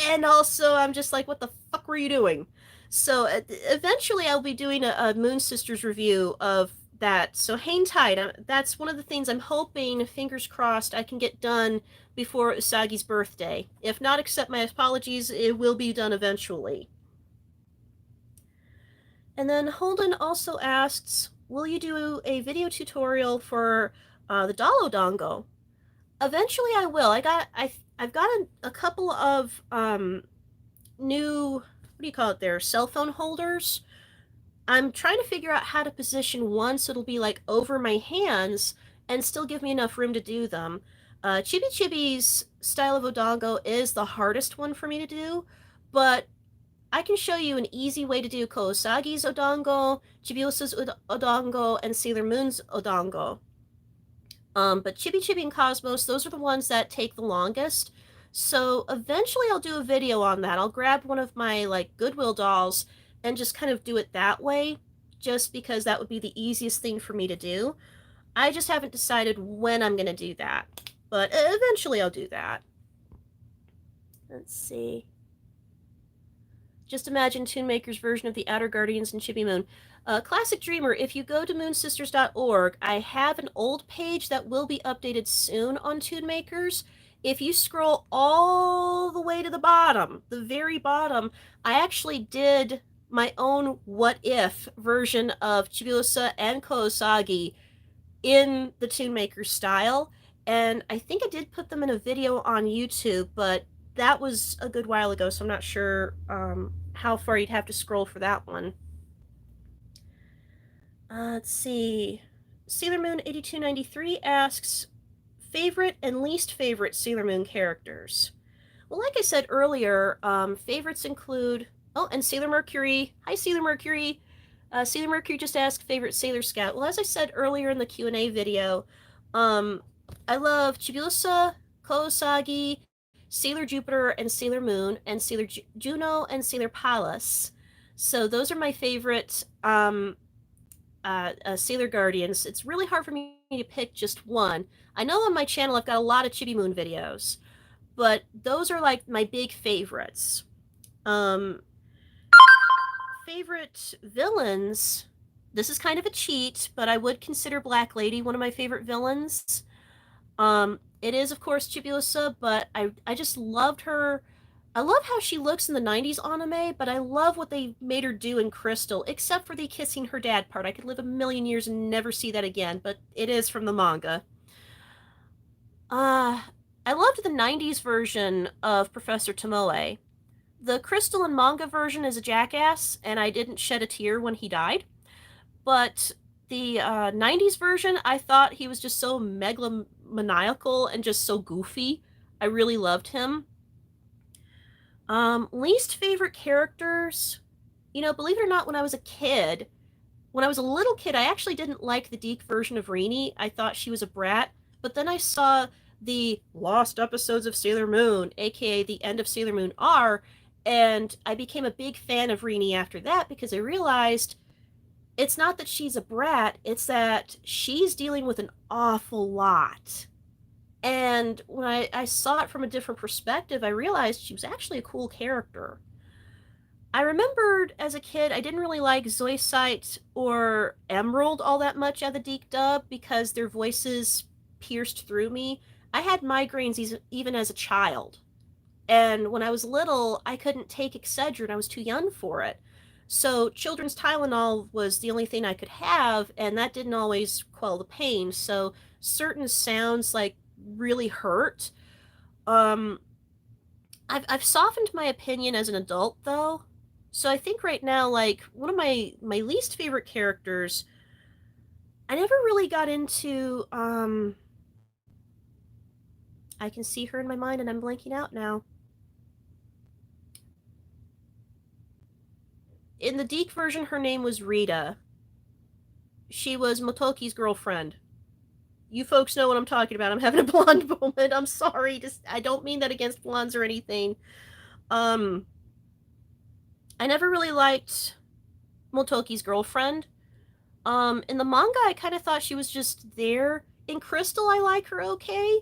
and also I'm just like, what the fuck were you doing? So eventually I'll be doing a Moon Sisters review of that. So hang tight. That's one of the things I'm hoping, fingers crossed, I can get done before Usagi's birthday. If not, accept my apologies, it will be done eventually. And then Holden also asks, will you do a video tutorial for the Dalo Dongo? Eventually I will. I've got a couple of new, what do you call it there, cell phone holders. I'm trying to figure out how to position one so it'll be like over my hands and still give me enough room to do them. Chibi Chibi's style of Odongo is the hardest one for me to do, but I can show you an easy way to do Kousagi's Odongo, Chibiusa's Odongo, and Sailor Moon's Odongo. But Chibi Chibi and Cosmos, those are the ones that take the longest. So eventually I'll do a video on that. I'll grab one of my like Goodwill dolls and just kind of do it that way, just because that would be the easiest thing for me to do. I just haven't decided when I'm going to do that, but eventually I'll do that. Let's see. Just imagine Toonmaker's version of the Outer Guardians and Chibi Moon. Classic Dreamer, if you go to moonsisters.org, I have an old page that will be updated soon on Toonmakers. If you scroll all the way to the bottom, the very bottom, I actually did my own what if version of Chibiusa and Kousagi in the Toonmaker style. And I think I did put them in a video on YouTube, but that was a good while ago, so I'm not sure how far you'd have to scroll for that one. Let's see. Sailor Moon 8293 asks, favorite and least favorite Sailor Moon characters? Well, like I said earlier, favorites include... Oh, and Sailor Mercury. Hi, Sailor Mercury. Sailor Mercury just asked favorite Sailor Scout. Well, as I said earlier in the Q&A video, I love Chibiusa, Kousagi, Sailor Jupiter, and Sailor Moon, and Sailor Juno, and Sailor Pallas. So those are my favorite Sailor Guardians. It's really hard for me to pick just one. I know on my channel I've got a lot of Chibi Moon videos, but those are like my big favorites. Favorite villains, this is kind of a cheat, but I would consider Black Lady one of my favorite villains. It is, of course, Chibiusa, but I just loved her. I love how she looks in the 90s anime, but I love what they made her do in Crystal, except for the kissing her dad part. I could live a million years and never see that again, but it is from the manga. I loved the 90s version of Professor Tomoe. The Crystal and manga version is a jackass, and I didn't shed a tear when he died. But the 90s version, I thought he was just so megalomaniacal and just so goofy. I really loved him. Least favorite characters, you know, believe it or not, when I was a little kid, I actually didn't like the Deke version of Rini. I thought she was a brat. But then I saw the lost episodes of Sailor Moon, aka the end of Sailor Moon R, and I became a big fan of Rini after that because I realized it's not that she's a brat, it's that she's dealing with an awful lot. And when I saw it from a different perspective, I realized she was actually a cool character. I remembered as a kid, I didn't really like Zoisite or Emerald all that much at the Deke dub because their voices pierced through me. I had migraines even as a child. And when I was little, I couldn't take Excedrin. I was too young for it. So children's Tylenol was the only thing I could have, and that didn't always quell the pain. So certain sounds like really hurt. I've softened my opinion as an adult though. So I think right now, like, one of my least favorite characters, I never really got into I can see her in my mind and I'm blanking out now. In the Deke version, her name was Rita. She was Motoki's girlfriend. You folks know what I'm talking about. I'm having a blonde moment. I'm sorry. I don't mean that against blondes or anything. I never really liked Motoki's girlfriend. In the manga, I kind of thought she was just there. In Crystal, I like her okay.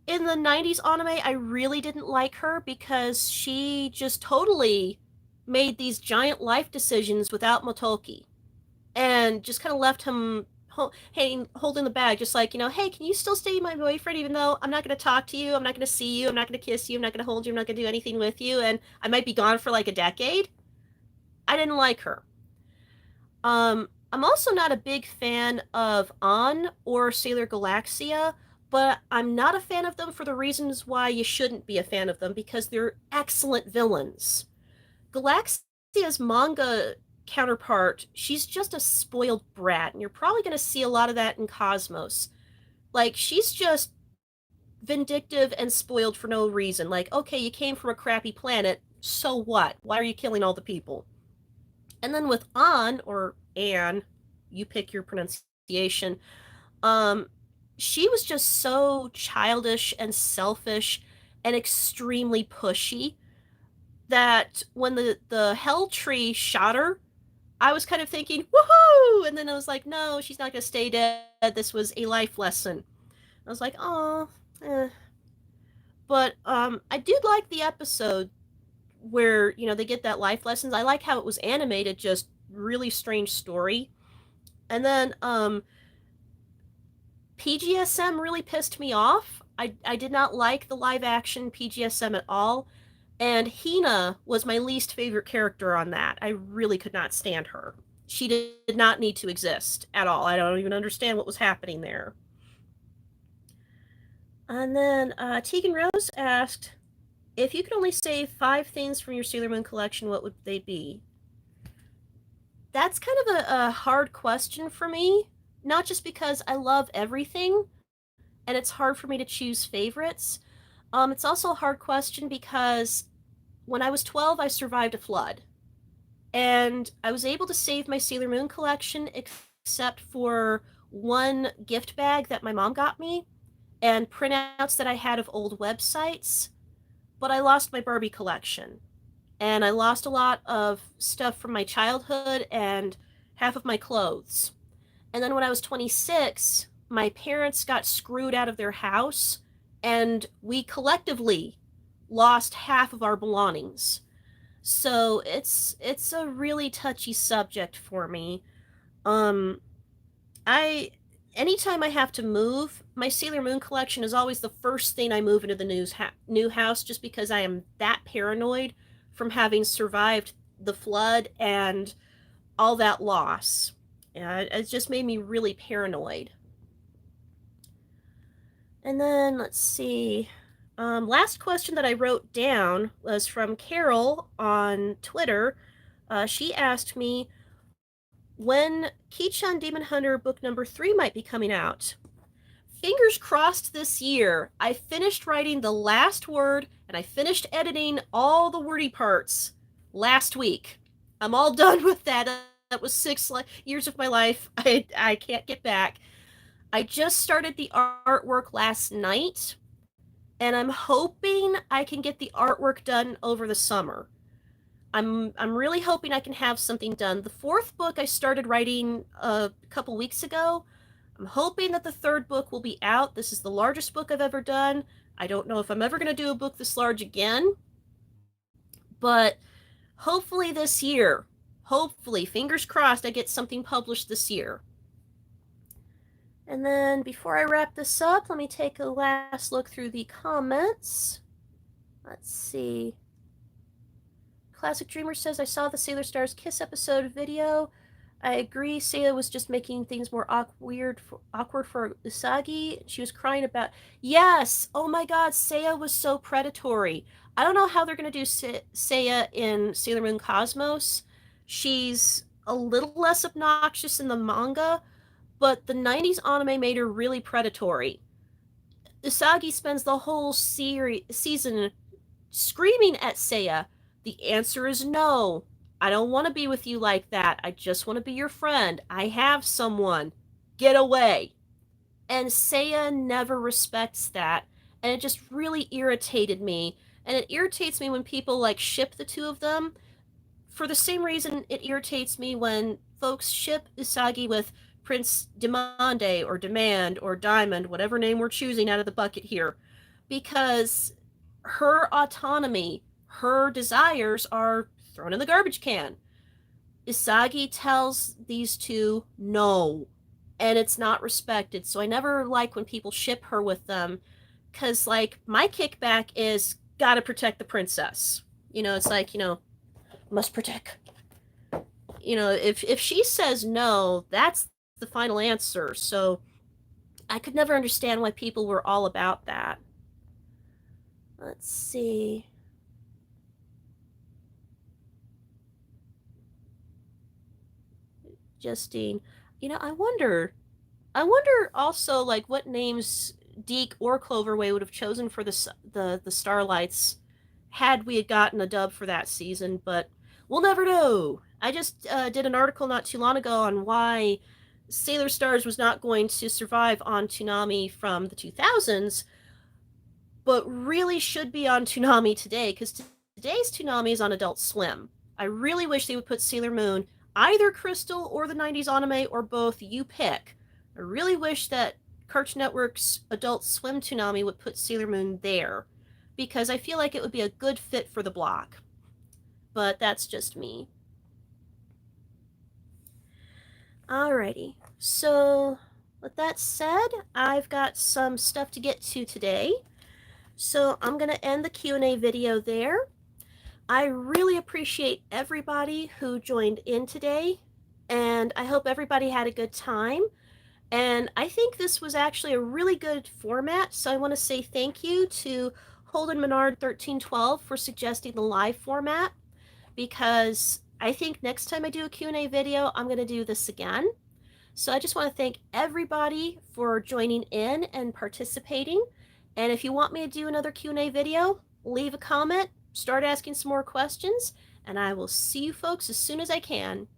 In the 90s anime, I really didn't like her because she just totally made these giant life decisions without Motoki. And just kind of left him holding the bag, just like, you know, hey, can you still stay my boyfriend even though I'm not going to talk to you, I'm not going to see you, I'm not going to kiss you, I'm not going to hold you, I'm not going to do anything with you, and I might be gone for like a decade? I didn't like her. I'm also not a big fan of An or Sailor Galaxia, but I'm not a fan of them for the reasons why you shouldn't be a fan of them, because they're excellent villains. Galaxia's manga counterpart, she's just a spoiled brat, and you're probably going to see a lot of that in Cosmos. Like, she's just vindictive and spoiled for no reason. Like, okay, you came from a crappy planet, so what? Why are you killing all the people? And then with An, or Anne, you pick your pronunciation, she was just so childish and selfish and extremely pushy that when the hell tree shot her, I was kind of thinking, woohoo! And then I was like, no, she's not going to stay dead. This was a life lesson. I was like, oh, eh. But I did like the episode where, they get that life lessons. I like how it was animated, just really strange story. And then PGSM really pissed me off. I did not like the live action PGSM at all. And Hina was my least favorite character on that. I really could not stand her. She did not need to exist at all. I don't even understand what was happening there. And then Tegan Rose asked, if you could only save 5 things from your Sailor Moon collection, what would they be? That's kind of a hard question for me. Not just because I love everything, and it's hard for me to choose favorites. It's also a hard question because when I was 12, I survived a flood. And I was able to save my Sailor Moon collection except for one gift bag that my mom got me and printouts that I had of old websites. But I lost my Barbie collection. And I lost a lot of stuff from my childhood and half of my clothes. And then when I was 26, my parents got screwed out of their house, and we collectively lost half of our belongings. So it's a really touchy subject for me. Um, I anytime I have to move, my Sailor Moon collection is always the first thing I move into the new house, just because I am that paranoid from having survived the flood and all that loss. It just made me really paranoid. And then let's see. Last question that I wrote down was from Carol on Twitter. She asked me when Kichan Demon Hunter book number 3 might be coming out. Fingers crossed this year. I finished writing the last word and I finished editing all the wordy parts last week. I'm all done with that. That was 6 years of my life. I can't get back. I just started the artwork last night, and I'm hoping I can get the artwork done over the summer. I'm really hoping I can have something done. The 4th book I started writing a couple weeks ago. I'm hoping that the 3rd book will be out. This is the largest book I've ever done. I don't know if I'm ever going to do a book this large again, but hopefully this year. Hopefully, fingers crossed, I get something published this year. And then before I wrap this up, let me take a last look through the comments. Let's see. Classic Dreamer says, I saw the Sailor Stars Kiss episode video. I agree, Seiya was just making things more awkward for Usagi. She was crying about... Yes! Oh my god, Seiya was so predatory. I don't know how they're going to do Seiya in Sailor Moon Cosmos. She's a little less obnoxious in the manga, but the 90s anime made her really predatory. Usagi spends the whole season screaming at Seiya, the answer is no. I don't want to be with you like that. I just want to be your friend. I have someone. Get away. And Seiya never respects that. And it just really irritated me. And it irritates me when people like ship the two of them. For the same reason it irritates me when folks ship Usagi with Prince Demande or Demand or Diamond, whatever name we're choosing out of the bucket here. Because her autonomy, her desires are thrown in the garbage can. Usagi tells these two no, and it's not respected. So I never like when people ship her with them, because like my kickback is gotta protect the princess. It's like, must protect. If she says no, that's the final answer. So I could never understand why people were all about that. Let's see. Justine, I wonder also like what names Deke or Cloverway would have chosen for the Starlights had we had gotten a dub for that season, but we'll never know. I just did an article not too long ago on why Sailor Stars was not going to survive on Toonami from the 2000s, but really should be on Toonami today, because today's Toonami is on Adult Swim. I really wish they would put Sailor Moon, either Crystal or the 90s anime, or both, you pick. I really wish that Cartoon Network's Adult Swim Toonami would put Sailor Moon there, because I feel like it would be a good fit for the block. But that's just me. Alrighty, so with that said, I've got some stuff to get to today. So I'm going to end the Q&A video there. I really appreciate everybody who joined in today, and I hope everybody had a good time. And I think this was actually a really good format, so I want to say thank you to Holden Menard 1312 for suggesting the live format, because I think next time I do a Q&A video, I'm going to do this again. So I just want to thank everybody for joining in and participating. And if you want me to do another Q&A video, leave a comment, start asking some more questions, and I will see you folks as soon as I can.